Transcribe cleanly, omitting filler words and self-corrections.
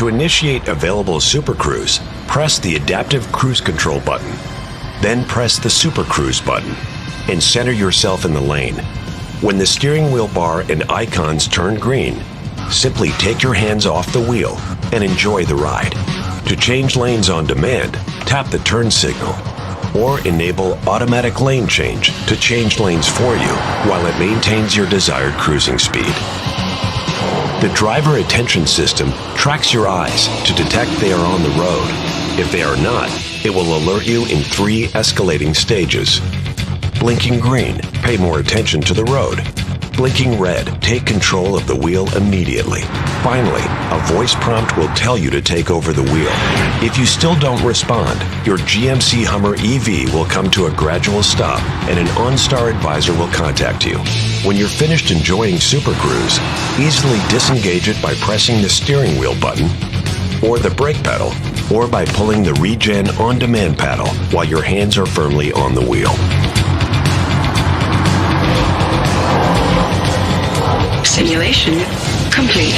To initiate available Super Cruise, press the Adaptive Cruise Control button. Then press the Super Cruise button and center yourself in the lane. When the steering wheel bar and icons turn green, simply take your hands off the wheel and enjoy the ride. To change lanes on demand, tap the turn signal or enable automatic lane change to change lanes for you while it maintains your desired cruising speed. The driver attention system tracks your eyes to detect they are on the road. If they are not, it will alert you in 3 escalating stages. Blinking green, pay more attention to the road. Blinking red, take control of the wheel immediately. Finally, a voice prompt will tell you to take over the wheel. If you still don't respond, your GMC Hummer EV will come to a gradual stop and an OnStar advisor will contact you. When you're finished enjoying Super Cruise, easily disengage it by pressing the steering wheel button or the brake pedal, or by pulling the Regen on-demand paddle while your hands are firmly on the wheel. Simulation complete.